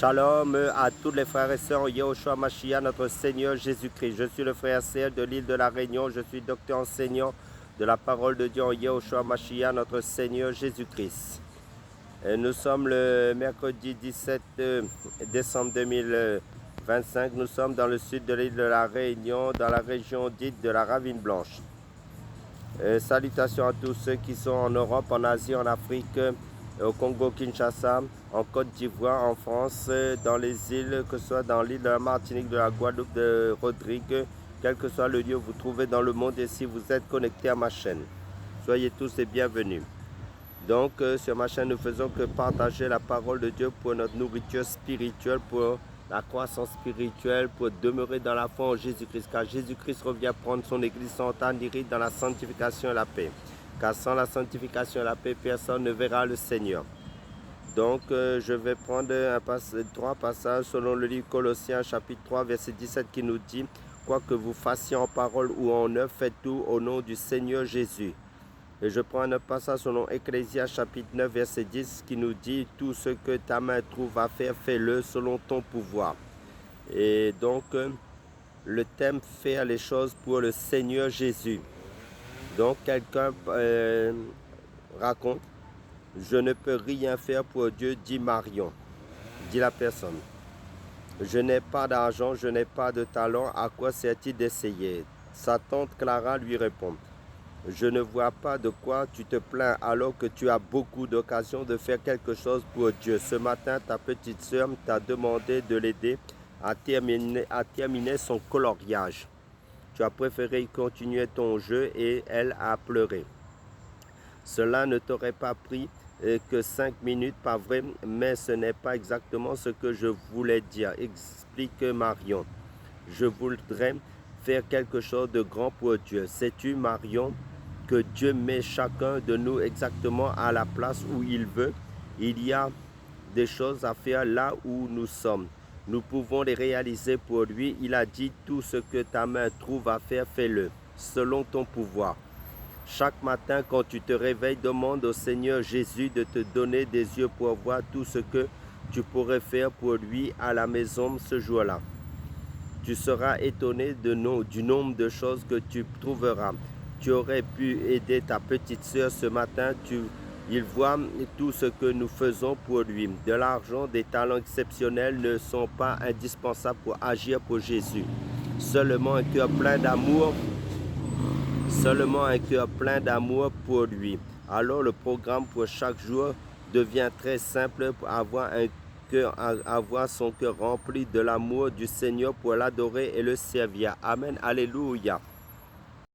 Shalom à tous les frères et sœurs en Yehoshua Mashiach, notre Seigneur Jésus-Christ. Je suis le frère Serge de l'île de la Réunion. Je suis docteur enseignant de la parole de Dieu en Yehoshua Mashiach, notre Seigneur Jésus-Christ. Nous sommes le mercredi 17 décembre 2025. Nous sommes dans le sud de l'île de la Réunion, dans la région dite de la Ravine Blanche. Salutations à tous ceux qui sont en Europe, en Asie, en Afrique, au Congo-Kinshasa, en Côte d'Ivoire, en France, dans les îles, que ce soit dans l'île de la Martinique, de la Guadeloupe, de Rodrigue, quel que soit le lieu où vous trouvez dans le monde et si vous êtes connectés à ma chaîne. Soyez tous les bienvenus. Donc, sur ma chaîne, nous faisons que partager la parole de Dieu pour notre nourriture spirituelle, pour la croissance spirituelle, pour demeurer dans la foi en Jésus-Christ. Car Jésus-Christ revient prendre son église sans temps ni rite dans la sanctification et la paix. Car sans la sanctification et la paix, personne ne verra le Seigneur. Donc, je vais prendre trois passages selon le livre Colossiens, chapitre 3, verset 17, qui nous dit « Quoi que vous fassiez en parole ou en œuvre, faites tout au nom du Seigneur Jésus. » Et je prends un passage selon Ecclésias, chapitre 9, verset 10, qui nous dit « Tout ce que ta main trouve à faire, fais-le selon ton pouvoir. » Et donc, le thème « Faire les choses pour le Seigneur Jésus ». Donc, quelqu'un raconte « Je ne peux rien faire pour Dieu, dit Marion. » Dit la personne. « Je n'ai pas d'argent, je n'ai pas de talent, à quoi sert-il d'essayer ?» Sa tante Clara lui répond « Je ne vois pas de quoi tu te plains alors que tu as beaucoup d'occasions de faire quelque chose pour Dieu. Ce matin, ta petite sœur t'a demandé de l'aider à terminer son coloriage. Tu as préféré continuer ton jeu et elle a pleuré. Cela ne t'aurait pas pris que 5 minutes, pas vrai, mais ce n'est pas exactement ce que je voulais dire, explique Marion. Je voudrais faire quelque chose de grand pour Dieu. Sais-tu, Marion, que Dieu met chacun de nous exactement à la place où il veut. Il y a des choses à faire là où nous sommes. Nous pouvons les réaliser pour lui. Il a dit, tout ce que ta main trouve à faire, fais-le, selon ton pouvoir. Chaque matin, quand tu te réveilles, demande au Seigneur Jésus de te donner des yeux pour voir tout ce que tu pourrais faire pour lui à la maison ce jour-là. Tu seras étonné du nombre de choses que tu trouveras. Tu aurais pu aider ta petite sœur ce matin. Il voit tout ce que nous faisons pour lui. De l'argent, des talents exceptionnels ne sont pas indispensables pour agir pour Jésus. Seulement un cœur plein d'amour pour lui. Alors le programme pour chaque jour devient très simple pour avoir son cœur rempli de l'amour du Seigneur pour l'adorer et le servir. Amen. Alléluia.